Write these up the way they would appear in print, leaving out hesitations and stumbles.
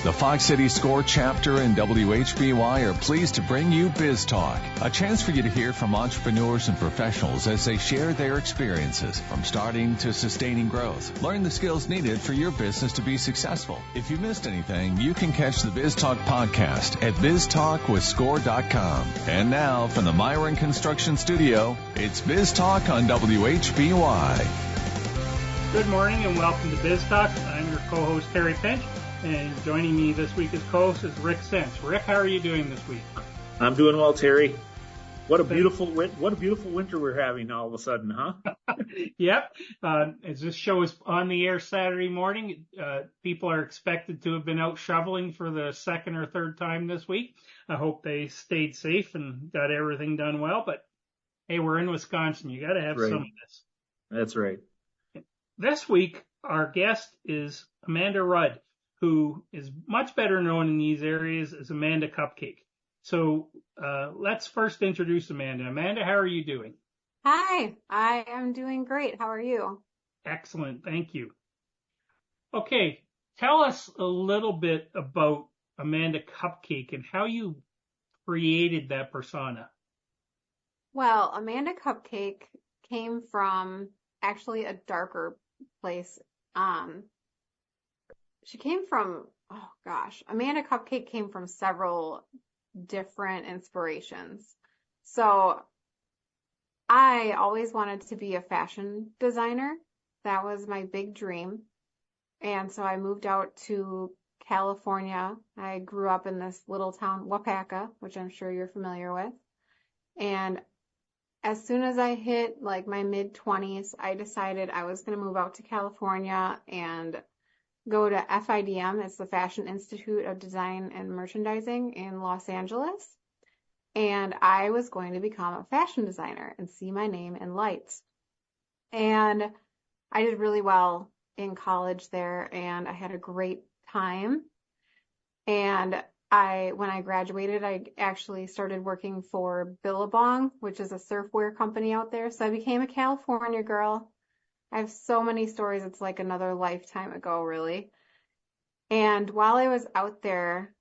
The Fox City Score chapter and WHBY are pleased to bring you Biztalk, a chance for you to hear from entrepreneurs and professionals as they share their experiences from starting to sustaining growth. Learn the skills needed for your business to be successful. If you missed anything, you can catch the Biztalk podcast at biztalkwithscore.com. And now from the Myron Construction Studio, it's Biztalk on WHBY. Good morning and welcome to Biztalk. I'm your co-host Terry Pinch, and joining me this week as co-host is Rick Sentz. Rick, how are you doing this week? I'm doing well, Terry. What a beautiful winter we're having all of a sudden, huh? Yep. As this show is on the air Saturday morning, people are expected to have been out shoveling for the second or third time this week. I hope they stayed safe and got everything done well. But hey, we're in Wisconsin. You got to have some of this. That's right. This week, our guest is Amanda Rudd, who is much better known in these areas as Amanda Cupcake. So let's first introduce Amanda. Amanda, how are you doing? Hi, I am doing great. How are you? Excellent. Thank you. Okay. Tell us a little bit about Amanda Cupcake and how you created that persona. Well, Amanda Cupcake came from actually a darker place. She came from, Amanda Cupcake came from several different inspirations. So I always wanted to be a fashion designer. That was my big dream. And so I moved out to California. I grew up in this little town, Wapaka, which I'm sure you're familiar with. And as soon as I hit like my mid-20s, I decided I was going to move out to California and go to FIDM. It's the Fashion Institute of Design and Merchandising in Los Angeles. And I was going to become a fashion designer and see my name in lights. And I did really well in college there, and I had a great time. And when I graduated, I actually started working for Billabong, which is a surfwear company out there. So I became a California girl. I have so many stories. It's like another lifetime ago, really. And while I was out there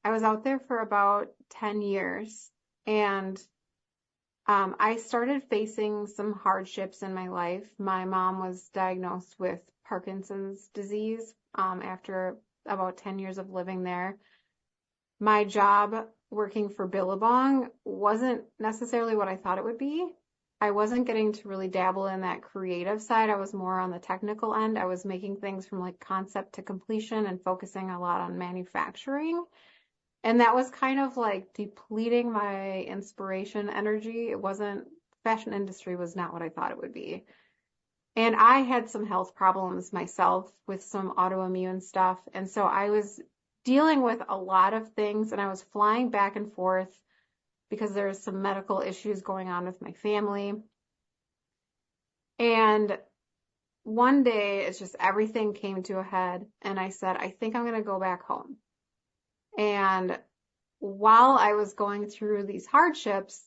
for about 10 years. And I started facing some hardships in my life. My mom was diagnosed with Parkinson's disease after about 10 years of living there. My job working for Billabong wasn't necessarily what I thought it would be. I wasn't getting to really dabble in that creative side. I was more on the technical end. I was making things from like concept to completion and focusing a lot on manufacturing. And that was kind of like depleting my inspiration energy. Fashion industry was not what I thought it would be. And I had some health problems myself with some autoimmune stuff. And so I was dealing with a lot of things, and I was flying back and forth because there was some medical issues going on with my family. And one day, it's just everything came to a head, and I said, I think I'm going to go back home. And while I was going through these hardships,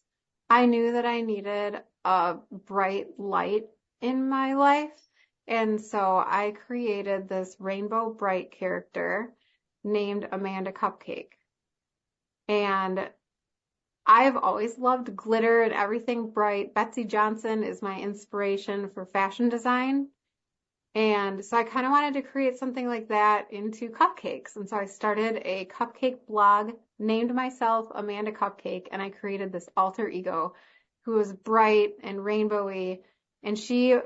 I knew that I needed a bright light in my life. And so I created this rainbow bright character named Amanda Cupcake. And I've always loved glitter and everything bright. Betsy Johnson is my inspiration for fashion design. And so I kind of wanted to create something like that into cupcakes. And so I started a cupcake blog, named myself Amanda Cupcake, and I created this alter ego who was bright and rainbowy. And she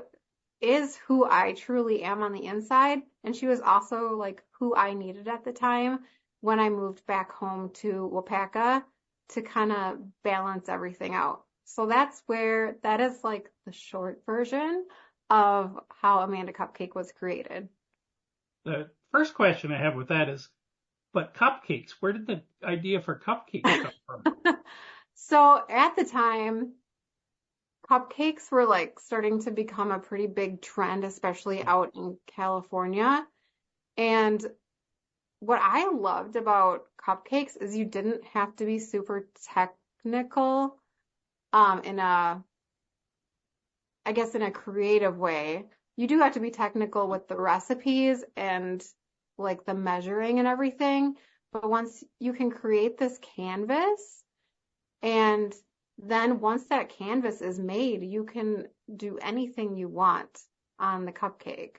is who I truly am on the inside. And she was also like who I needed at the time when I moved back home to Wapaka to kind of balance everything out. So that is like the short version of how Amanda Cupcake was created. The first question I have with that is, but cupcakes, where did the idea for cupcakes come from? So at the time, cupcakes were like starting to become a pretty big trend, especially out in California. And what I loved about cupcakes is you didn't have to be super technical in a creative way. You do have to be technical with the recipes and like the measuring and everything, But once you can create this canvas, and then once that canvas is made, you can do anything you want on the cupcake.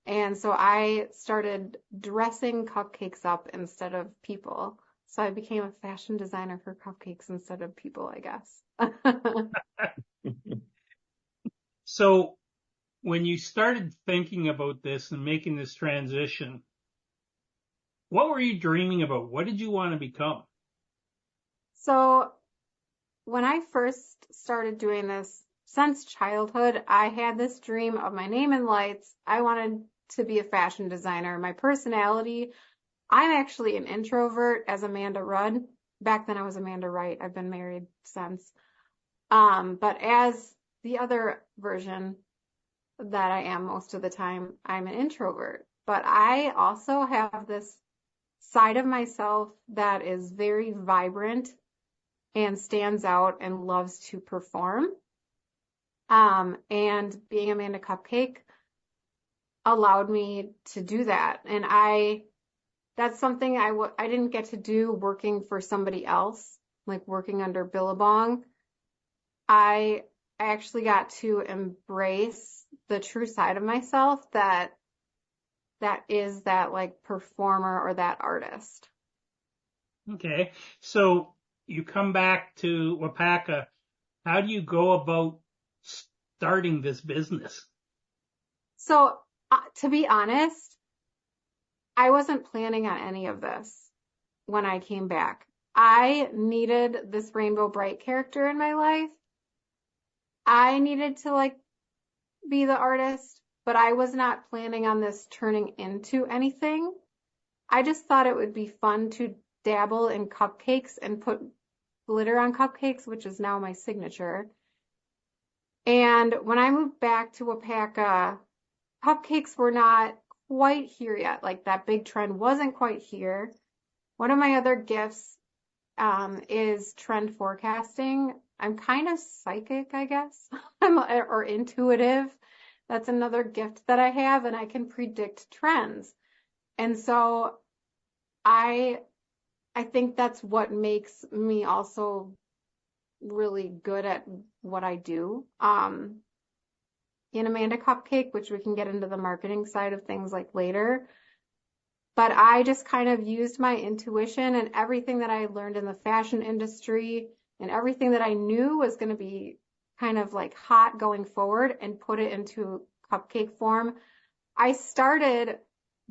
And so I started dressing cupcakes up instead of people. So I became a fashion designer for cupcakes instead of people, I guess. So when you started thinking about this and making this transition, what were you dreaming about? What did you want to become? So when I first started doing this, since childhood, I had this dream of my name in lights. I wanted to be a fashion designer. My personality, I'm actually an introvert as Amanda Rudd. Back then I was Amanda Wright. I've been married since. But as the other version that I am most of the time, I'm an introvert. But I also have this side of myself that is very vibrant and stands out and loves to perform. And being Amanda Cupcake allowed me to do that. And that's something I didn't get to do working for somebody else, like working under Billabong. I actually got to embrace the true side of myself that is that like performer or that artist. Okay. So you come back to Wapaka. How do you go about starting this business? So, to be honest, I wasn't planning on any of this when I came back. I needed this Rainbow Bright character in my life. I needed to like be the artist, but I was not planning on this turning into anything. I just thought it would be fun to dabble in cupcakes and put glitter on cupcakes, which is now my signature. And when I moved back to Wapaka, cupcakes were not quite here yet. Like that big trend wasn't quite here. One of my other gifts is trend forecasting. I'm kind of psychic, I guess, or intuitive. That's another gift that I have, and I can predict trends. And so I think that's what makes me also really good at what I do. In Amanda Cupcake, which we can get into the marketing side of things like later. But I just kind of used my intuition and everything that I learned in the fashion industry and everything that I knew was going to be kind of like hot going forward and put it into cupcake form. I started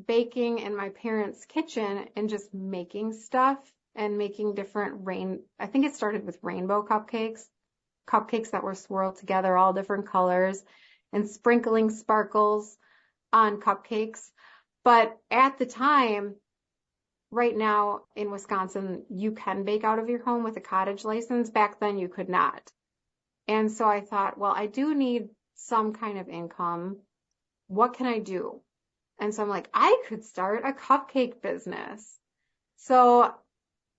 baking in my parents' kitchen and just making stuff and making different I think it started with rainbow cupcakes that were swirled together, all different colors, and sprinkling sparkles on cupcakes. But at the time, right now in Wisconsin, you can bake out of your home with a cottage license. Back then, you could not. And so I thought, well, I do need some kind of income. What can I do? And so I'm like, I could start a cupcake business. So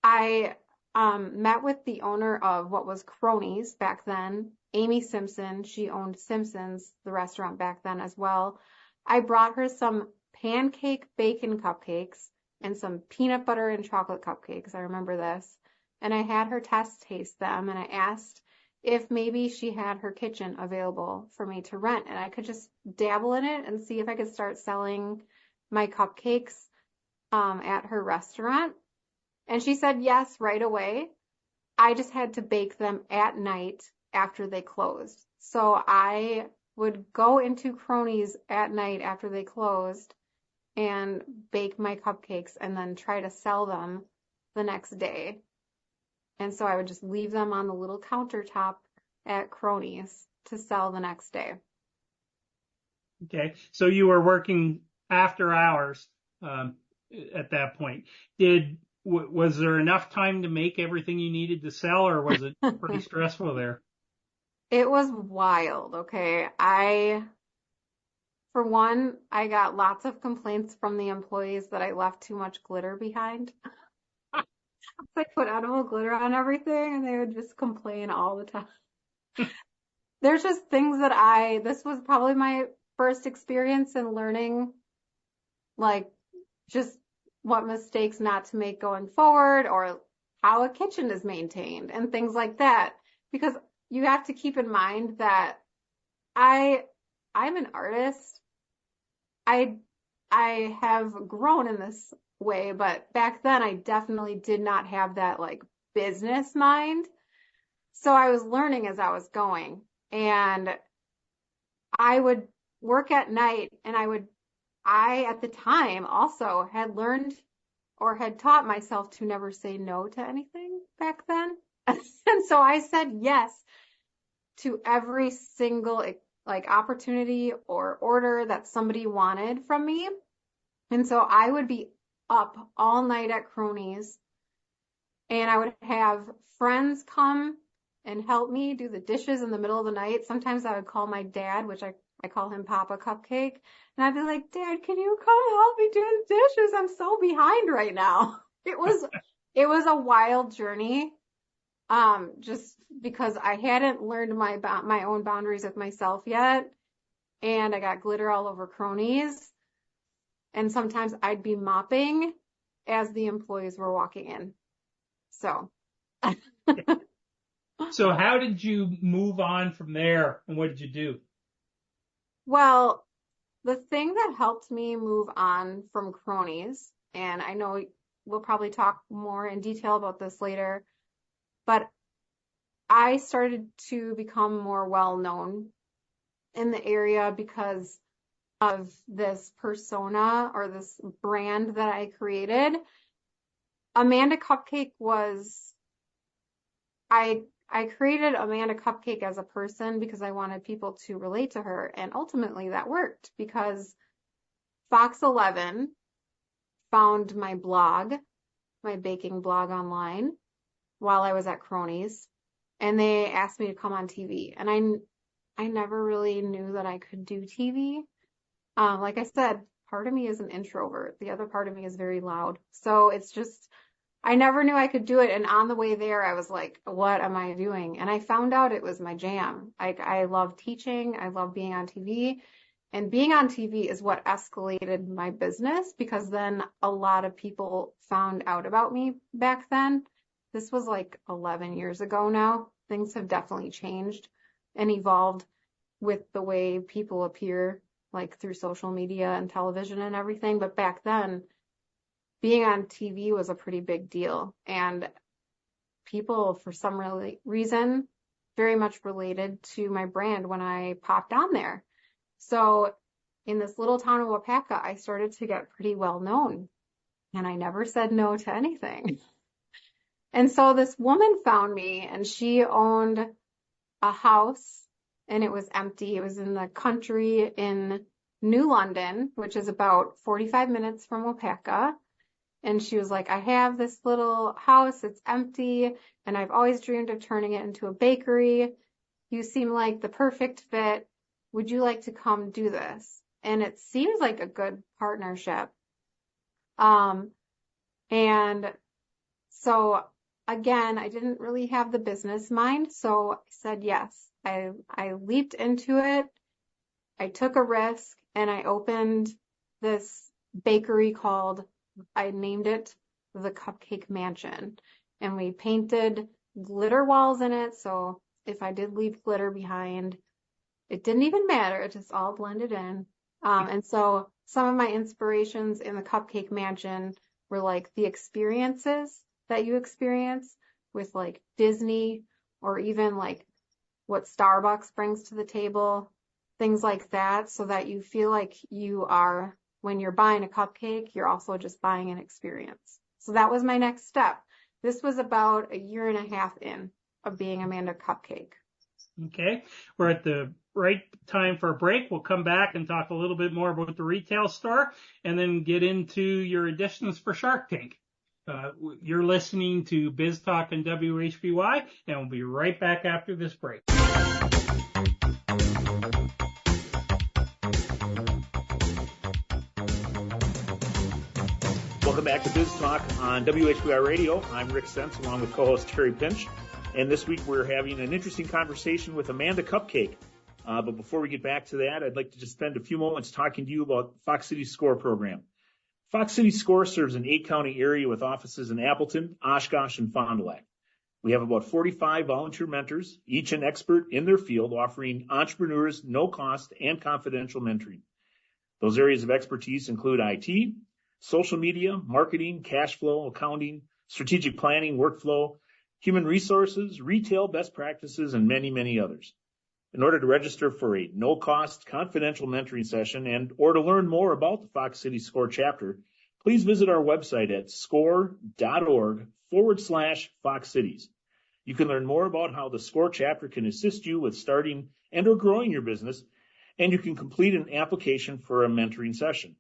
I met with the owner of what was Cronies back then, Amy Simpson. She owned Simpson's, the restaurant back then as well. I brought her some pancake bacon cupcakes and some peanut butter and chocolate cupcakes. I remember this. And I had her taste them, and I asked if maybe she had her kitchen available for me to rent, and I could just dabble in it and see if I could start selling my cupcakes at her restaurant. And she said yes right away. I just had to bake them at night after they closed. So I would go into Cronies at night after they closed and bake my cupcakes and then try to sell them the next day. And so I would just leave them on the little countertop at Cronies to sell the next day. Okay. So you were working after hours at that point. Was there enough time to make everything you needed to sell, or was it pretty stressful there? It was wild, okay? For one, I got lots of complaints from the employees that I left too much glitter behind. I put edible glitter on everything, and they would just complain all the time. There's just things that this was probably my first experience in learning, like, just what mistakes not to make going forward, or how a kitchen is maintained and things like that. Because you have to keep in mind that I'm an artist. I have grown in this way, but back then I definitely did not have that like business mind. So I was learning as I was going, and I would work at night, and I at the time also had learned or had taught myself to never say no to anything back then. And so I said yes to every single like opportunity or order that somebody wanted from me. And so I would be up all night at Cronies, and I would have friends come and help me do the dishes in the middle of the night. Sometimes I would call my dad, which I call him Papa Cupcake, and I'd be like, Dad, can you come help me do the dishes? I'm so behind right now. It was a wild journey, just because I hadn't learned my own boundaries with myself yet, and I got glitter all over Cronies, and sometimes I'd be mopping as the employees were walking in. So. So how did you move on from there, and what did you do? Well, the thing that helped me move on from Cronies, and I know we'll probably talk more in detail about this later, but I started to become more well-known in the area because of this persona or this brand that I created. Amanda Cupcake I created Amanda Cupcake as a person because I wanted people to relate to her, and ultimately that worked because Fox 11 found my blog, my baking blog online, while I was at Cronies, and they asked me to come on TV, and I never really knew that I could do TV. Like I said, part of me is an introvert. The other part of me is very loud. So it's just, I never knew I could do it. And on the way there, I was like, what am I doing? And I found out it was my jam. I love teaching. I love being on TV. And being on TV is what escalated my business, because then a lot of people found out about me back then. This was like 11 years ago now. Things have definitely changed and evolved with the way people appear, like through social media and television and everything. But back then, being on TV was a pretty big deal, and people, for some reason, very much related to my brand when I popped on there. So in this little town of Wapaka, I started to get pretty well known, and I never said no to anything. And so this woman found me, and she owned a house, and it was empty. It was in the country in New London, which is about 45 minutes from Wapaka. And she was like, I have this little house, it's empty, and I've always dreamed of turning it into a bakery. You seem like the perfect fit. Would you like to come do this? And it seems like a good partnership. And so again, I didn't really have the business mind, so I said yes. I leaped into it. I took a risk, and I opened this bakery I named it the Cupcake Mansion, and we painted glitter walls in it. So if I did leave glitter behind, it didn't even matter. It just all blended in. And so some of my inspirations in the Cupcake Mansion were like the experiences that you experience with like Disney, or even like what Starbucks brings to the table, things like that, so that you feel like you are, when you're buying a cupcake, you're also just buying an experience. So that was my next step. This was about 1.5 years in of being Amanda Cupcake. Okay. We're at the right time for a break. We'll come back and talk a little bit more about the retail store, and then get into your additions for Shark Tank. You're listening to Biztalk and WHBY, and we'll be right back after this break. Welcome back to Biz Talk on WHBI Radio. I'm Rick Sense, along with co-host Terry Pinch. And this week we're having an interesting conversation with Amanda Cupcake. But before we get back to that, I'd like to just spend a few moments talking to you about Fox City's SCORE program. Fox City SCORE serves an 8-county area with offices in Appleton, Oshkosh, and Fond du Lac. We have about 45 volunteer mentors, each an expert in their field, offering entrepreneurs no-cost and confidential mentoring. Those areas of expertise include IT, social media, marketing, cash flow, accounting, strategic planning, workflow, human resources, retail best practices, and many, many others. In order to register for a no-cost confidential mentoring session or to learn more about the Fox City SCORE chapter, please visit our website at score.org/Fox Cities. You can learn more about how the SCORE chapter can assist you with starting and or growing your business, and you can complete an application for a mentoring session.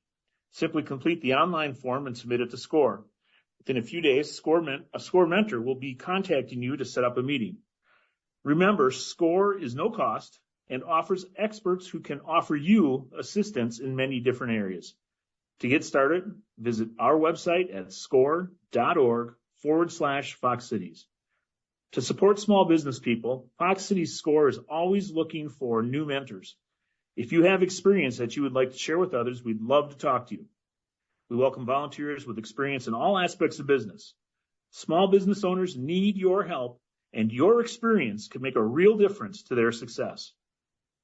Simply complete the online form and submit it to SCORE. Within a few days, a SCORE mentor will be contacting you to set up a meeting. Remember, SCORE is no cost and offers experts who can offer you assistance in many different areas. To get started, visit our website at score.org/Fox Cities. To support small business people, Fox City SCORE is always looking for new mentors. If you have experience that you would like to share with others, we'd love to talk to you. We welcome volunteers with experience in all aspects of business. Small business owners need your help, and your experience can make a real difference to their success.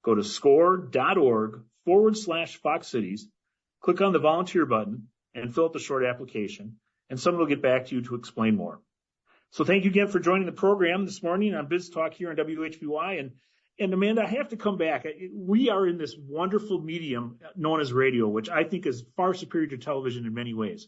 Go to score.org/Fox Cities, click on the volunteer button, and fill out the short application, and someone will get back to you to explain more. So thank you again for joining the program this morning on Biztalk here on WHBY. And Amanda, I have to come back. We are in this wonderful medium known as radio, which I think is far superior to television in many ways.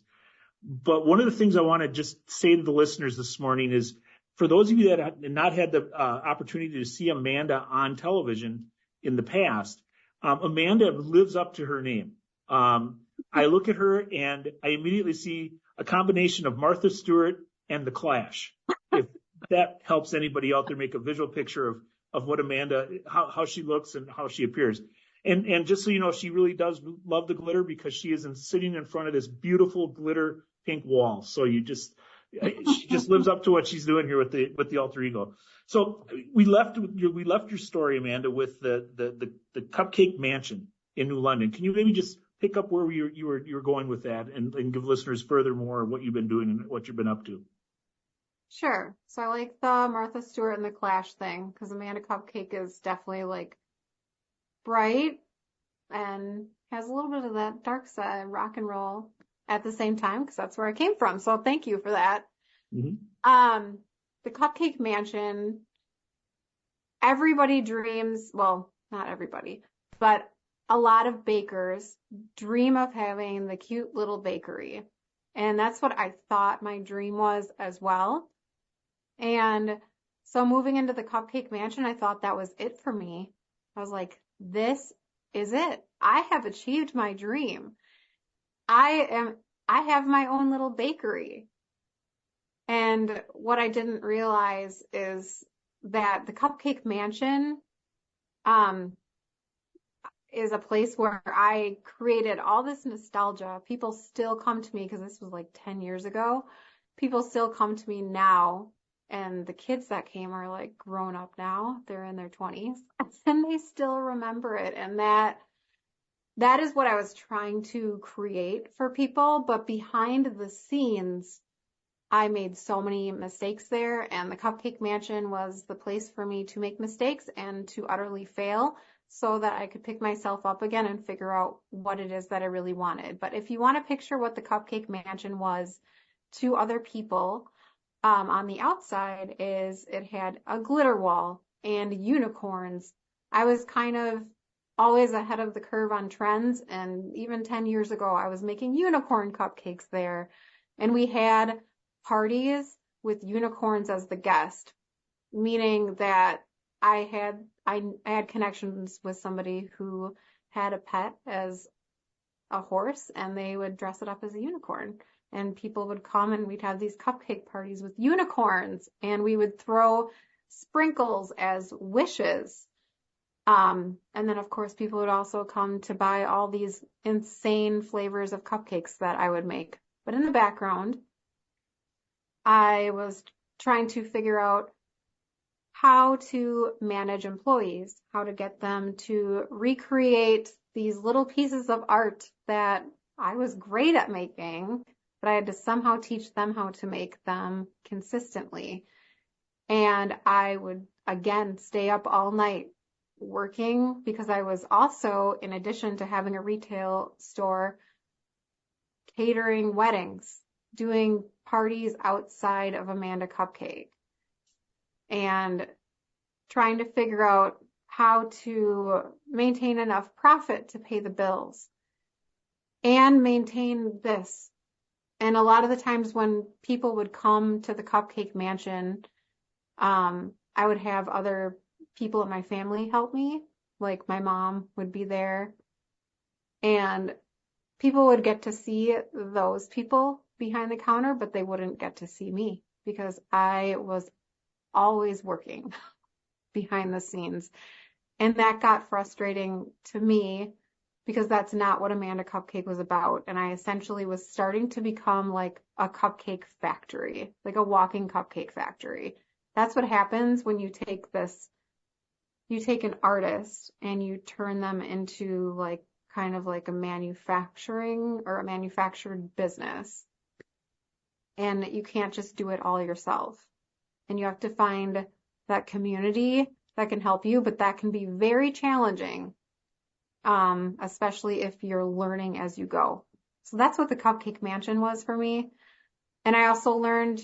But one of the things I want to just say to the listeners this morning is, for those of you that have not had the opportunity to see Amanda on television in the past, Amanda lives up to her name. I look at her and I immediately see a combination of Martha Stewart and The Clash. If that helps anybody out there make a visual picture of what Amanda, how she looks and how she appears. And just so you know, she really does love the glitter because she is sitting in front of this beautiful glitter pink wall. So she just lives up to what she's doing here with the alter ego. So we left your story, Amanda, with the Cupcake Mansion in New London. Can you maybe just pick up where you were going with that and give listeners furthermore what you've been doing and what you've been up to? Sure. So I like the Martha Stewart and the Clash thing because Amanda Cupcake is definitely like bright and has a little bit of that dark side rock and roll at the same time because that's where I came from. So thank you for that. Mm-hmm. The Cupcake Mansion, everybody dreams, well, not everybody, but a lot of bakers dream of having the cute little bakery. And that's what I thought my dream was as well. And so moving into the Cupcake Mansion, I thought that was it for me. I was like, this is it. I have achieved my dream. I have my own little bakery. And what I didn't realize is that the Cupcake Mansion, is a place where I created all this nostalgia. People still come to me because this was like 10 years ago. People still come to me now. And the kids that came are like grown up now. They're in their 20s and they still remember it. And that is what I was trying to create for people. But behind the scenes, I made so many mistakes there. And the Cupcake Mansion was the place for me to make mistakes and to utterly fail so that I could pick myself up again and figure out what it is that I really wanted. But if you want to picture what the Cupcake Mansion was to other people, on the outside is it had a glitter wall and unicorns. I was kind of always ahead of the curve on trends. And even 10 years ago, I was making unicorn cupcakes there. And we had parties with unicorns as the guest, meaning that I had connections with somebody who had a pet as a horse and they would dress it up as a unicorn. And people would come and we'd have these cupcake parties with unicorns and we would throw sprinkles as wishes. And then of course people would also come to buy all these insane flavors of cupcakes that I would make. But in the background, I was trying to figure out how to manage employees, how to get them to recreate these little pieces of art that I was great at making, but I had to somehow teach them how to make them consistently. And I would, again, stay up all night working because I was also, in addition to having a retail store, catering weddings, doing parties outside of Amanda Cupcake, and trying to figure out how to maintain enough profit to pay the bills and maintain this. And a lot of the times when people would come to the Cupcake Mansion, I would have other people in my family help me, like my mom would be there, and people would get to see those people behind the counter, but they wouldn't get to see me because I was always working behind the scenes. And that got frustrating to me because that's not what Amanda Cupcake was about. And I essentially was starting to become like a cupcake factory, like a walking cupcake factory. That's what happens when you take an artist and you turn them into like kind of like a manufacturing or a manufactured business. And you can't just do it all yourself. And you have to find that community that can help you, but that can be very challenging, especially if you're learning as you go. So that's what the Cupcake Mansion was for me. And I also learned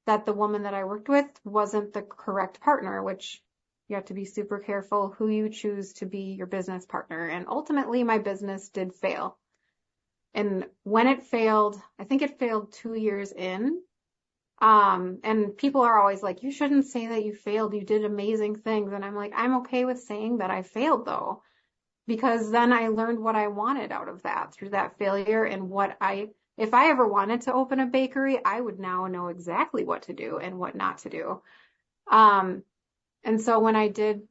that the woman that I worked with wasn't the correct partner, which you have to be super careful who you choose to be your business partner. And ultimately, my business did fail. And when it failed, I think it failed 2 years in. And people are always like, you shouldn't say that you failed. You did amazing things. And I'm like, I'm okay with saying that I failed though, because then I learned what I wanted out of that through that failure and if I ever wanted to open a bakery, I would now know exactly what to do and what not to do. And so when I did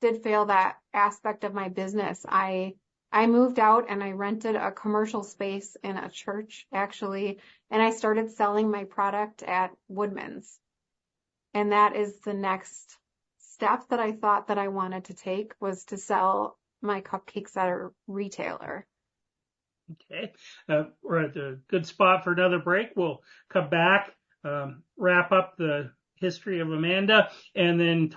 fail that aspect of my business, I moved out and I rented a commercial space in a church, actually, and I started selling my product at Woodman's. And that is the next step that I thought that I wanted to take, was to sell my cupcakes at a retailer. Okay. We're at a good spot for another break. We'll come back, wrap up the history of Amanda, and then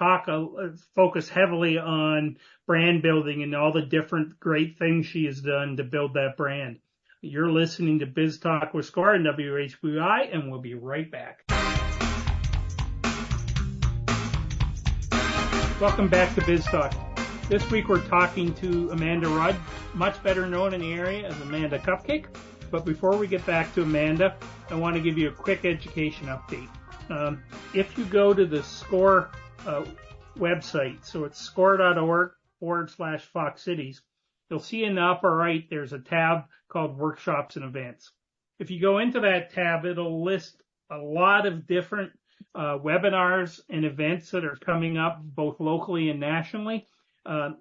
focus heavily on brand building and all the different great things she has done to build that brand. You're listening to Biz Talk with Score and WHBI, and we'll be right back. Welcome back to Biz Talk. This week we're talking to Amanda Rudd, much better known in the area as Amanda Cupcake. But before we get back to Amanda, I want to give you a quick education update. If you go to the SCORE website, so it's score.org/Fox Cities, you'll see in the upper right there's a tab called Workshops and Events. If you go into that tab, it'll list a lot of different webinars and events that are coming up both locally and nationally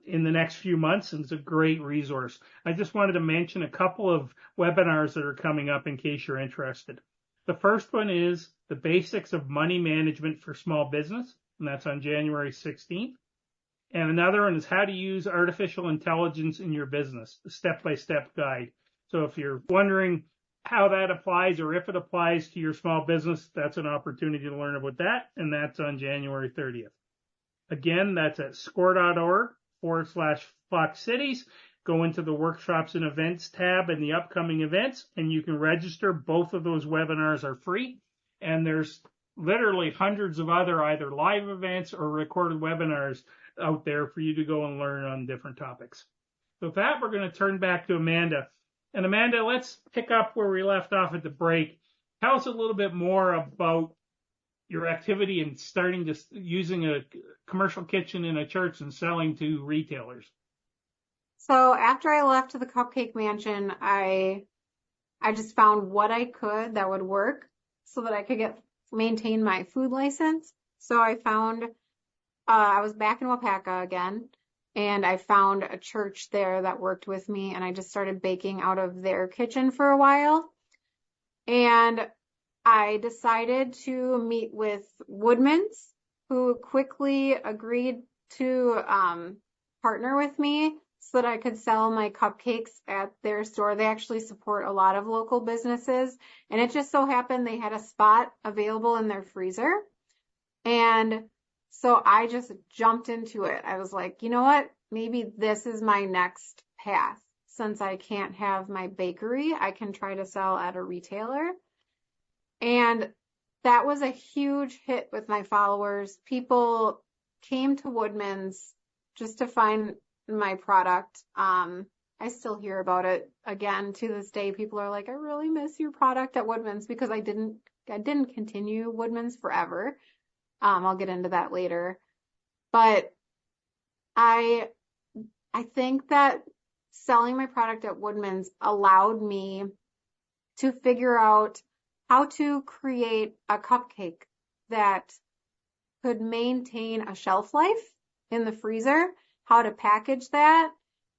in the next few months, and it's a great resource. I just wanted to mention a couple of webinars that are coming up in case you're interested. The first one is the basics of money management for small business, and that's on January 16th. And another one is how to use artificial intelligence in your business, a step-by-step guide. So if you're wondering how that applies or if it applies to your small business, that's an opportunity to learn about that, and that's on January 30th. Again, that's at score.org/Fox Cities. Go into the Workshops and Events tab in the upcoming events, and you can register. Both of those webinars are free, and there's literally hundreds of other either live events or recorded webinars out there for you to go and learn on different topics. So with that, we're going to turn back to Amanda. And Amanda, let's pick up where we left off at the break. Tell us a little bit more about your activity in starting to using a commercial kitchen in a church and selling to retailers. So after I left the Cupcake Mansion, I just found what I could that would work so that I could maintain my food license. So I found, I was back in Wapaka again, and I found a church there that worked with me, and I just started baking out of their kitchen for a while. And I decided to meet with Woodman's, who quickly agreed to partner with me. so that I could sell my cupcakes at their store. They actually support a lot of local businesses, and it just so happened they had a spot available in their freezer. And so I just jumped into it. I was like, you know what? Maybe this is my next path. Since I can't have my bakery, I can try to sell at a retailer. And that was a huge hit with my followers. People came to Woodman's just to find my product. I still hear about it again to this day. People are like, I really miss your product at Woodman's, because I didn't continue Woodman's forever. I'll get into that later. But I think that selling my product at Woodman's allowed me to figure out how to create a cupcake that could maintain a shelf life in the freezer, how to package that,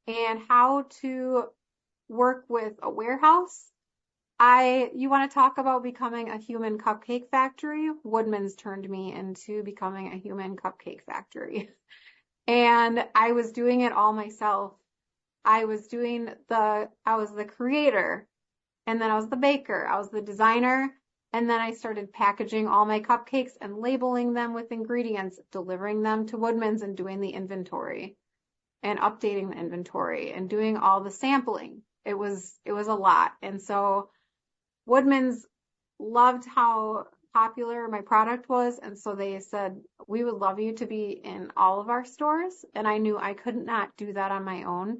and how to work with a warehouse. You want to talk about becoming a human cupcake factory? Woodman's turned me into becoming a human cupcake factory. And I was doing it all myself. I was the creator, and then I was the baker, I was the designer, and then I started packaging all my cupcakes and labeling them with ingredients, delivering them to Woodman's and doing the inventory and updating the inventory and doing all the sampling. It was a lot. And so Woodman's loved how popular my product was, and so they said, we would love you to be in all of our stores. And I knew I could not do that on my own.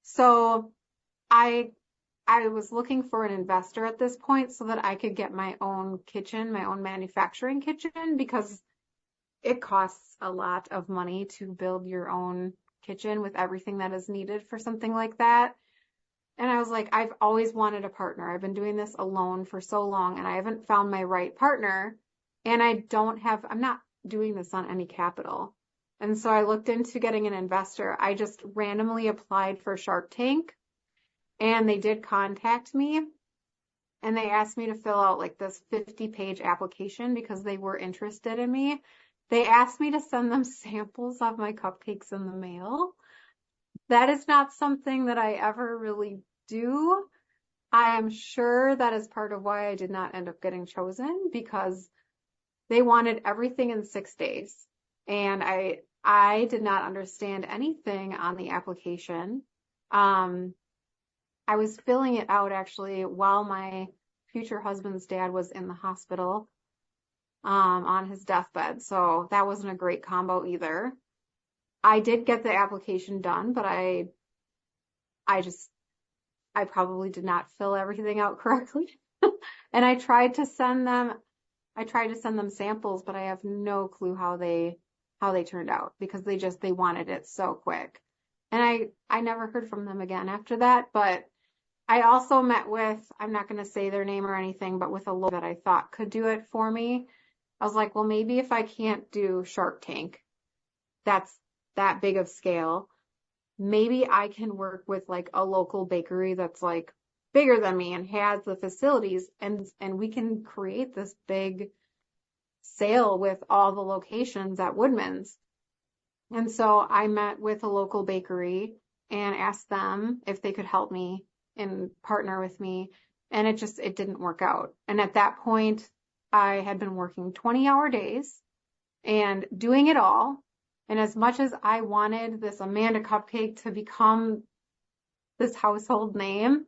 So I was looking for an investor at this point so that I could get my own kitchen, my own manufacturing kitchen, because it costs a lot of money to build your own kitchen with everything that is needed for something like that. And I was like, I've always wanted a partner. I've been doing this alone for so long, and I haven't found my right partner. And I'm not doing this on any capital. And so I looked into getting an investor. I just randomly applied for Shark Tank, and they did contact me, and they asked me to fill out like this 50-page application because they were interested in me. They asked me to send them samples of my cupcakes in the mail. That is not something that I ever really do. I am sure that is part of why I did not end up getting chosen, because they wanted everything in 6 days. And I did not understand anything on the application. I was filling it out actually while my future husband's dad was in the hospital, on his deathbed. So that wasn't a great combo either. I did get the application done, but I probably did not fill everything out correctly. And I tried to send them samples, but I have no clue how they turned out, because they wanted it so quick. And I never heard from them again after that. But I also met with, I'm not going to say their name or anything, but with a lawyer that I thought could do it for me. I was like, well, maybe if I can't do Shark Tank, that's that big of scale, maybe I can work with like a local bakery that's like bigger than me and has the facilities, and we can create this big sale with all the locations at Woodman's. And so I met with a local bakery and asked them if they could help me and partner with me, and it didn't work out. And at that point, I had been working 20-hour days and doing it all. And as much as I wanted this Amanda Cupcake to become this household name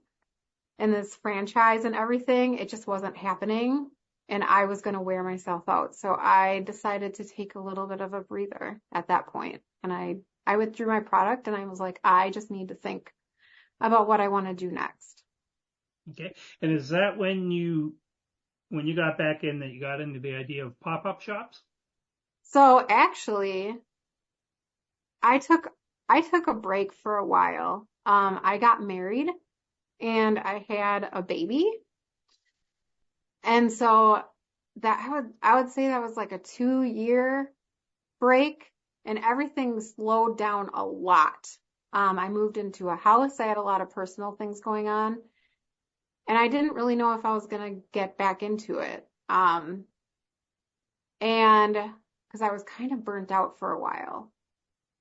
and this franchise and everything, it just wasn't happening. And I was going to wear myself out. So I decided to take a little bit of a breather at that point. And I withdrew my product, and I was like, I just need to think about what I want to do next. Okay. And is that when you got back in, that you got into the idea of pop-up shops? So actually, I took a break for a while. I got married and I had a baby. And so that I would say that was like a 2-year break, and everything slowed down a lot. I moved into a house. I had a lot of personal things going on, and I didn't really know if I was going to get back into it. And because I was kind of burnt out for a while.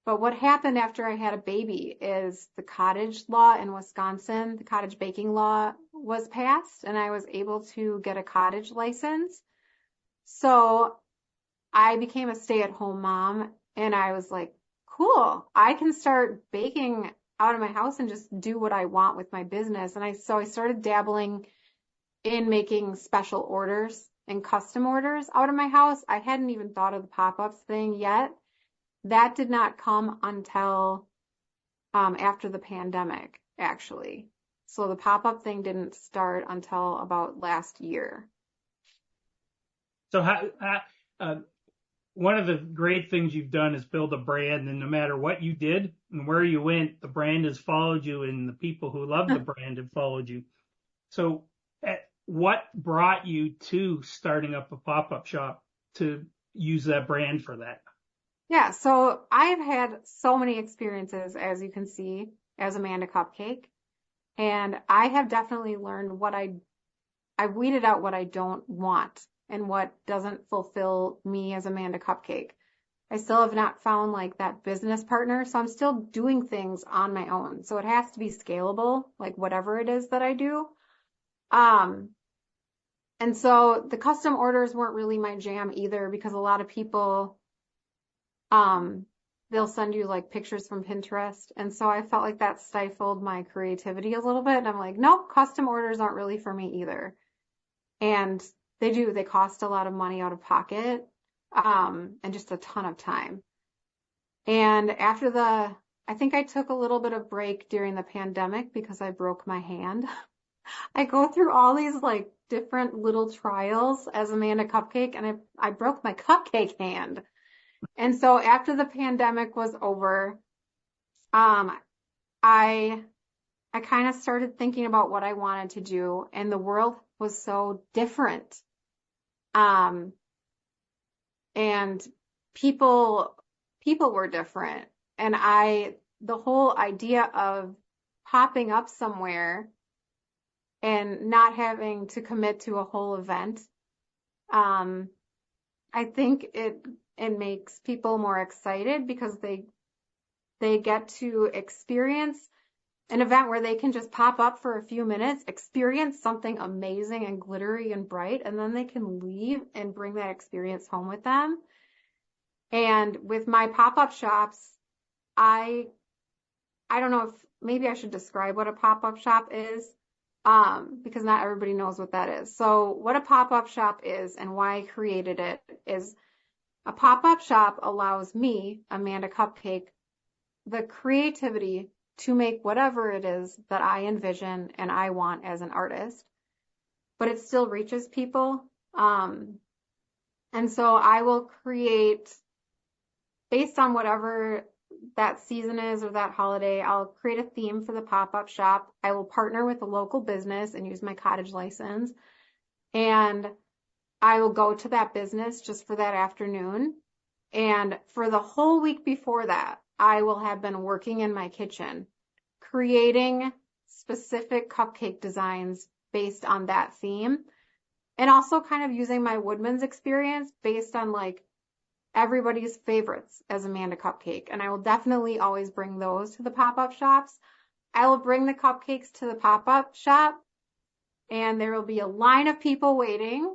But what happened after I had a baby is the cottage law in Wisconsin, the cottage baking law was passed, and I was able to get a cottage license. So I became a stay-at-home mom, and I was like, cool, I can start baking out of my house and just do what I want with my business. And so I started dabbling in making special orders and custom orders out of my house. I hadn't even thought of the pop-ups thing yet. That did not come until after the pandemic, actually. So the pop-up thing didn't start until about last year. So one of the great things you've done is build a brand, and no matter what you did and where you went, the brand has followed you, and the people who love the brand have followed you. So what brought you to starting up a pop-up shop to use that brand for that? Yeah, so I've had so many experiences, as you can see, as Amanda Cupcake, and I have definitely learned I've weeded out what I don't want and what doesn't fulfill me as Amanda Cupcake. I still have not found like that business partner, so I'm still doing things on my own. So it has to be scalable, like whatever it is that I do. And so the custom orders weren't really my jam either, because a lot of people, they'll send you like pictures from Pinterest. And so I felt like that stifled my creativity a little bit. And I'm like, nope, custom orders aren't really for me either. And they cost a lot of money out of pocket, and just a ton of time. And I think I took a little bit of break during the pandemic because I broke my hand. I go through all these like different little trials as Amanda Cupcake, and I broke my cupcake hand. And so after the pandemic was over, I kind of started thinking about what I wanted to do, and the world was so different. And people were different. And the whole idea of popping up somewhere and not having to commit to a whole event, I think it makes people more excited because they get to experience an event where they can just pop up for a few minutes, experience something amazing and glittery and bright, and then they can leave and bring that experience home with them. And with my pop-up shops, I don't know if maybe I should describe what a pop-up shop is, because not everybody knows what that is. So what a pop-up shop is and why I created it is a pop-up shop allows me, Amanda Cupcake, the creativity to make whatever it is that I envision and I want as an artist, but it still reaches people. And so I will create, based on whatever that season is or that holiday, I'll create a theme for the pop-up shop. I will partner with a local business and use my cottage license. And I will go to that business just for that afternoon. And for the whole week before that, I will have been working in my kitchen, creating specific cupcake designs based on that theme, and also kind of using my Woodman's experience based on like everybody's favorites as Amanda Cupcake. And I will definitely always bring those to the pop-up shops. I will bring the cupcakes to the pop-up shop, and there will be a line of people waiting.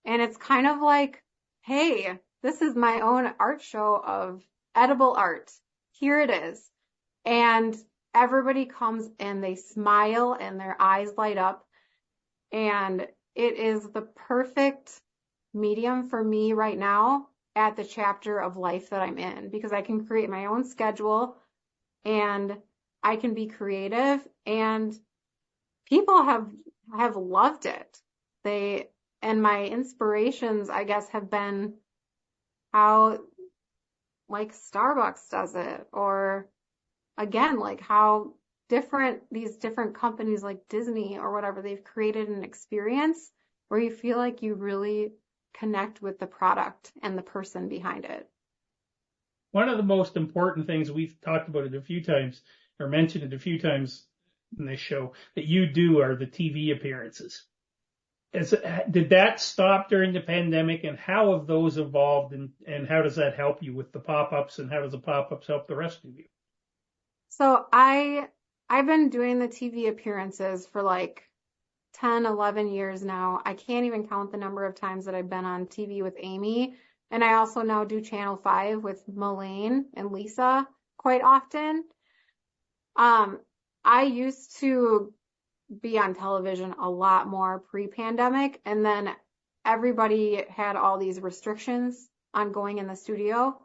And it's kind of like, hey, this is my own art show of edible art. Here it is. And everybody comes and they smile and their eyes light up. And it is the perfect medium for me right now at the chapter of life that I'm in, because I can create my own schedule and I can be creative, and people have loved it. And my inspirations, I guess, have been how like Starbucks does it, or again, like how these different companies like Disney or whatever, they've created an experience where you feel like you really connect with the product and the person behind it. One of the most important things, we've talked about it a few times or mentioned it a few times in this show, that you do are the TV appearances. Did that stop during the pandemic, and how have those evolved, and how does that help you with the pop-ups, and how does the pop-ups help the rest of you? So I've been doing the TV appearances for like 10, 11 years now. I can't even count the number of times that I've been on TV with Amy. And I also now do Channel 5 with Melaine and Lisa quite often. I used to be on television a lot more pre-pandemic, and then everybody had all these restrictions on going in the studio.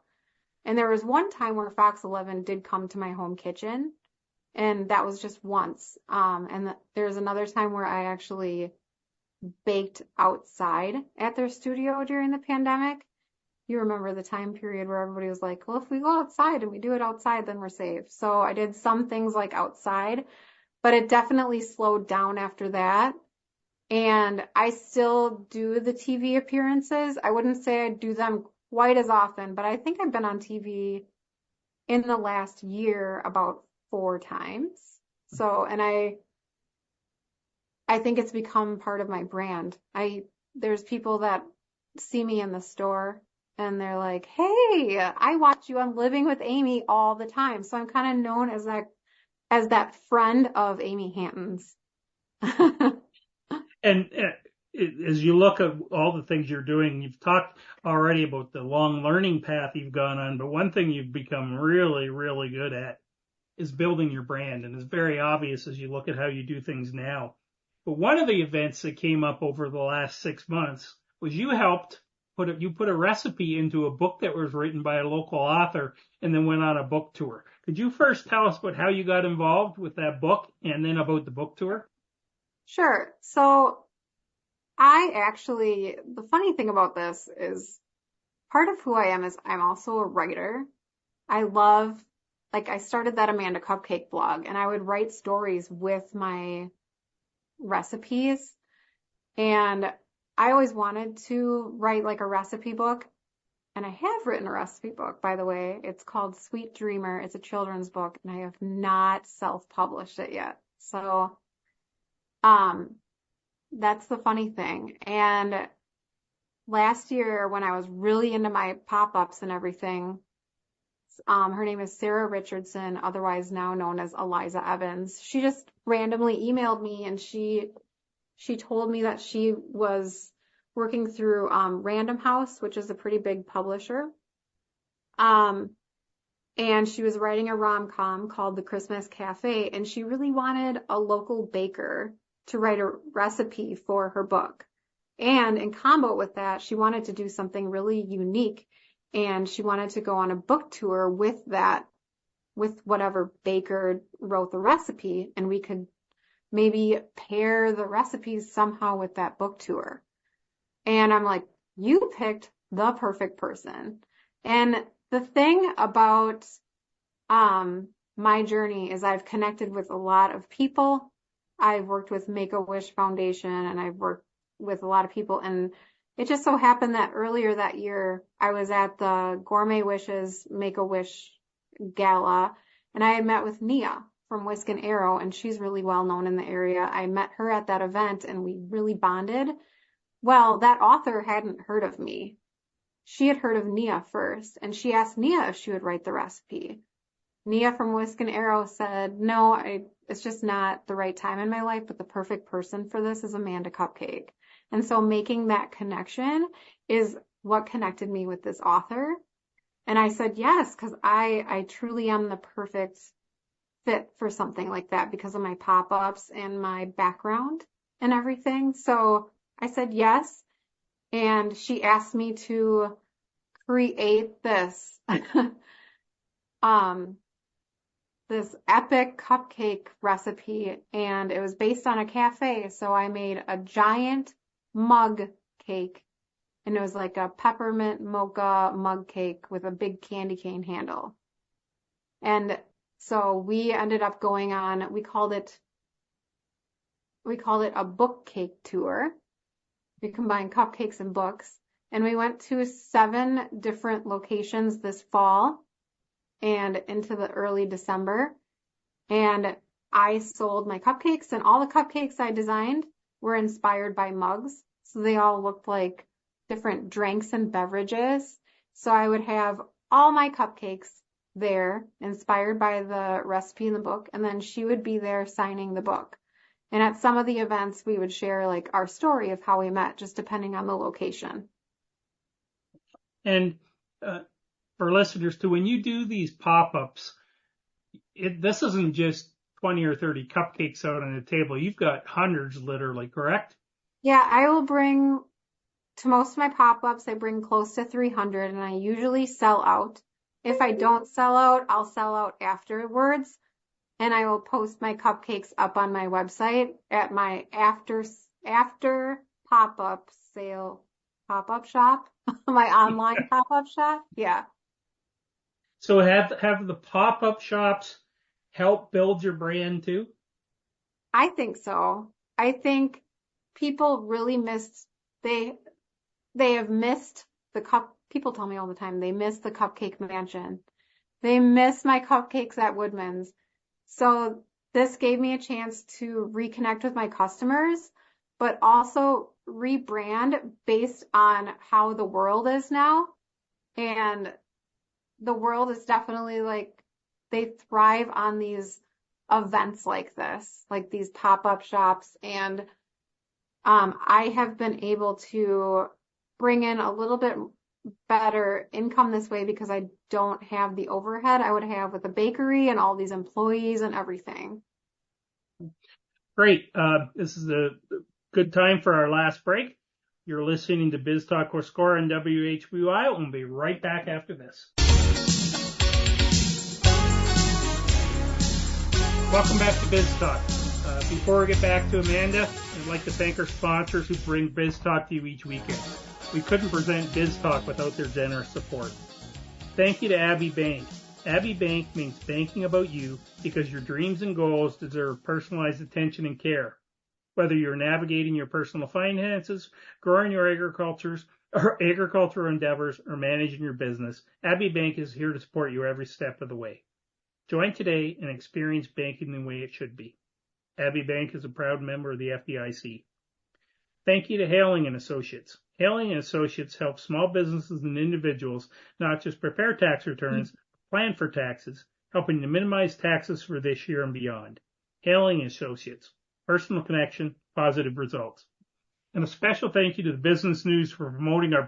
And there was one time where Fox 11 did come to my home kitchen, and that was just once. And there's another time where I actually baked outside at their studio during the pandemic. You remember the time period where everybody was like, well, if we go outside and we do it outside, then we're safe. So I did some things like outside, but it definitely slowed down after that. And I still do the TV appearances. I wouldn't say I do them quite as often, but I think I've been on TV in the last year about 4 times. So, and I think it's become part of my brand. There's people that see me in the store and they're like, hey, I watch you on Living with Amy all the time. So I'm kind of known as that friend of Amy Hanton's. And as you look at all the things you're doing, you've talked already about the long learning path you've gone on, but one thing you've become really, really good at is building your brand. And it's very obvious as you look at how you do things now. But one of the events that came up over the last 6 months was you put a recipe into a book that was written by a local author and then went on a book tour. Could you first tell us about how you got involved with that book and then about the book tour? Sure. So the funny thing about this is part of who I am is I'm also a writer. I started that Amanda Cupcake blog, and I would write stories with my recipes. And I always wanted to write like a recipe book. And I have written a recipe book, by the way. It's called Sweet Dreamer. It's a children's book, and I have not self-published it yet. So, that's the funny thing. And last year, when I was really into my pop-ups and everything, her name is Sarah Richardson, otherwise now known as Eliza Evans. She just randomly emailed me, and she told me that she was working through Random House, which is a pretty big publisher. And she was writing a rom-com called The Christmas Cafe, and she really wanted a local baker to write a recipe for her book. And in combo with that, she wanted to do something really unique, and she wanted to go on a book tour with whatever baker wrote the recipe, and we could maybe pair the recipes somehow with that book tour. And I'm like, you picked the perfect person. And the thing about my journey is I've connected with a lot of people. I've worked with Make-A-Wish Foundation, and I've worked with a lot of people. And it just so happened that earlier that year, I was at the Gourmet Wishes Make-A-Wish Gala, and I had met with Nia from Whisk and Arrow, and she's really well known in the area. I met her at that event, and we really bonded. Well, that author hadn't heard of me. She had heard of Nia first, and she asked Nia if she would write the recipe. Nia from Whisk and Arrow said, no, it's just not the right time in my life, but the perfect person for this is Amanda Cupcake. And so making that connection is what connected me with this author. And I said, yes, because I truly am the perfect fit for something like that because of my pop-ups and my background and everything. So I said yes. And she asked me to create this, this epic cupcake recipe, and it was based on a cafe. So I made a giant mug cake, and it was like a peppermint mocha mug cake with a big candy cane handle. And so we ended up going on, we called it a book cake tour. We combined cupcakes and books, and we went to 7 different locations this fall and into the early December. And I sold my cupcakes, and all the cupcakes I designed were inspired by mugs. So they all looked like different drinks and beverages. So I would have all my cupcakes there, inspired by the recipe in the book, and then she would be there signing the book. And at some of the events, we would share like our story of how we met, just depending on the location. And for listeners too, when you do these pop-ups, this isn't just 20 or 30 cupcakes out on the table. You've got hundreds literally, correct? Yeah, I will bring, to most of my pop-ups, I bring close to 300, and I usually sell out. If I don't sell out, I'll sell out afterwards, and I will post my cupcakes up on my website at my after pop-up sale, pop-up shop, my online pop-up shop. Yeah. So have the pop-up shops help build your brand too? I think so. I think people really they have missed people tell me all the time they miss the Cupcake Mansion. They miss my cupcakes at Woodman's. So this gave me a chance to reconnect with my customers, but also rebrand based on how the world is now. And the world is definitely like, they thrive on these events like this, like these pop-up shops. And I have been able to bring in a little bit better income this way because I don't have the overhead I would have with a bakery and all these employees and everything. Great. This is a good time for our last break. You're listening to Biztalk or Score on WHBY. We'll be right back after this. Welcome back to Biztalk. Before we get back to Amanda, I'd like to thank our sponsors who bring Biztalk to you each weekend. We couldn't present Biztalk without their generous support. Thank you to Abbey Bank. Abbey Bank means banking about you because your dreams and goals deserve personalized attention and care. Whether you're navigating your personal finances, growing your agricultural endeavors, or managing your business, Abbey Bank is here to support you every step of the way. Join today and experience banking the way it should be. Abbey Bank is a proud member of the FDIC. Thank you to Hailing & Associates. Hailing & Associates helps small businesses and individuals not just prepare tax returns, but plan for taxes, helping to minimize taxes for this year and beyond. Hailing & Associates. Personal connection, positive results. And a special thank you to the Business News for promoting our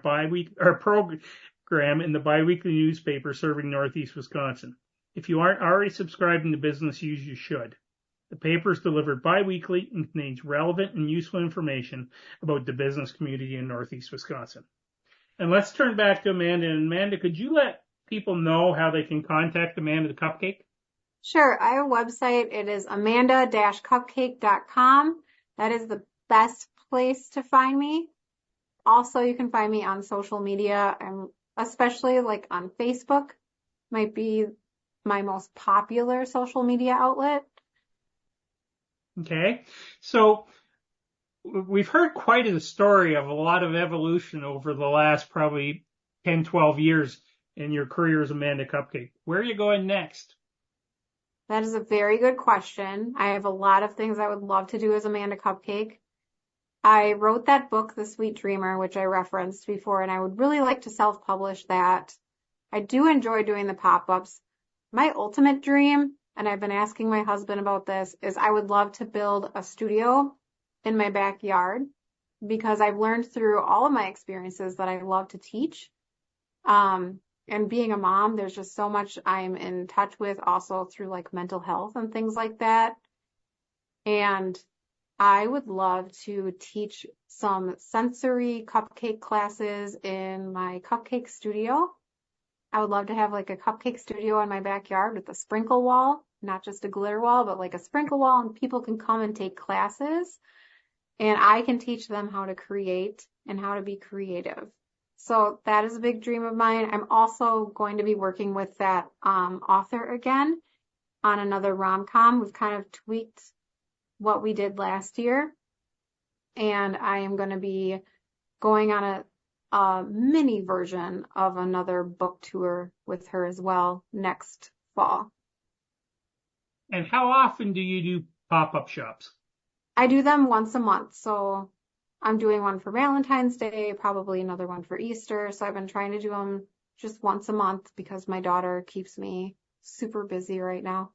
program in the biweekly newspaper serving Northeast Wisconsin. If you aren't already subscribing to Business News, you should. The paper is delivered bi-weekly and contains relevant and useful information about the business community in Northeast Wisconsin. And let's turn back to Amanda. And Amanda, could you let people know how they can contact Amanda the Cupcake? Sure. I have a website. It is amanda-cupcake.com. That is the best place to find me. Also, you can find me on social media, and especially like on Facebook, might be my most popular social media outlet. Okay. So we've heard quite a story of a lot of evolution over the last probably 10, 12 years in your career as Amanda Cupcake. Where are you going next? That is a very good question. I have a lot of things I would love to do as Amanda Cupcake. I wrote that book, The Sweet Dreamer, which I referenced before, and I would really like to self-publish that. I do enjoy doing the pop-ups. My ultimate dream, and I've been asking my husband about this, is I would love to build a studio in my backyard because I've learned through all of my experiences that I love to teach. And being a mom, there's just so much I'm in touch with also through like mental health and things like that. And I would love to teach some sensory cupcake classes in my cupcake studio. I would love to have like a cupcake studio in my backyard with a sprinkle wall, not just a glitter wall, but like a sprinkle wall, and people can come and take classes and I can teach them how to create and how to be creative. So that is a big dream of mine. I'm also going to be working with that author again on another rom-com. We've kind of tweaked what we did last year, and I am going to be going on a mini version of another book tour with her as well next fall. And how often do you do pop-up shops? I do them once a month. So I'm doing one for Valentine's Day, probably another one for Easter. So I've been trying to do them just once a month because my daughter keeps me super busy right now.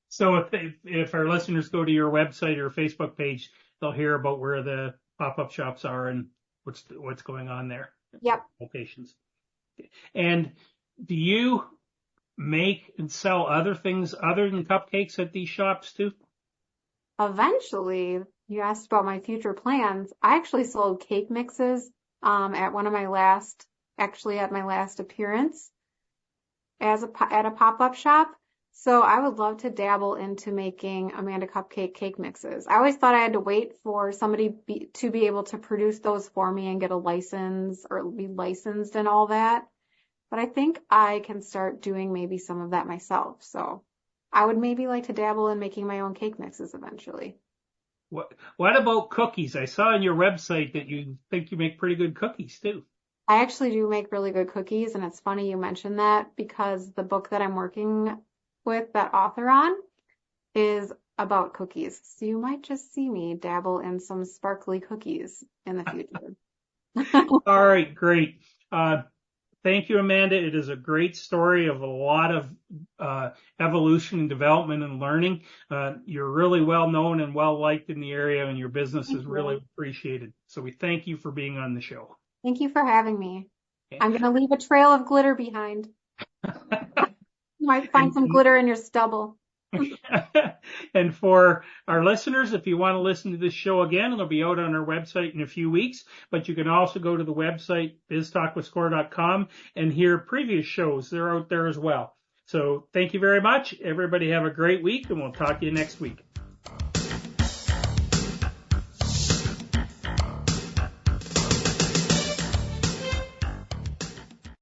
So if our listeners go to your website or Facebook page, they'll hear about where the pop-up shops are and what's going on there. Yep. Locations. And do you make and sell other things other than cupcakes at these shops too? Eventually, you asked about my future plans. I actually sold cake mixes at my last appearance at a pop-up shop. So I would love to dabble into making Amanda Cupcake cake mixes. I always thought I had to wait for somebody to be able to produce those for me and get a license or be licensed and all that. But I think I can start doing maybe some of that myself. So I would maybe like to dabble in making my own cake mixes eventually. What about cookies? I saw on your website that you think you make pretty good cookies too. I actually do make really good cookies, and it's funny you mentioned that because the book that I'm working with that author on is about cookies. So you might just see me dabble in some sparkly cookies in the future. All right, great. Thank you, Amanda. It is a great story of a lot of evolution and development and learning. You're really well known and well liked in the area, and your business is really appreciated. So we thank you for being on the show. Thank you for having me. Okay. I'm going to leave a trail of glitter behind. You might find some glitter in your stubble. And for our listeners, if you want to listen to this show again, it'll be out on our website in a few weeks, but you can also go to the website, biztalkwithscore.com, and hear previous shows. They're out there as well. So thank you very much. Everybody have a great week, and we'll talk to you next week.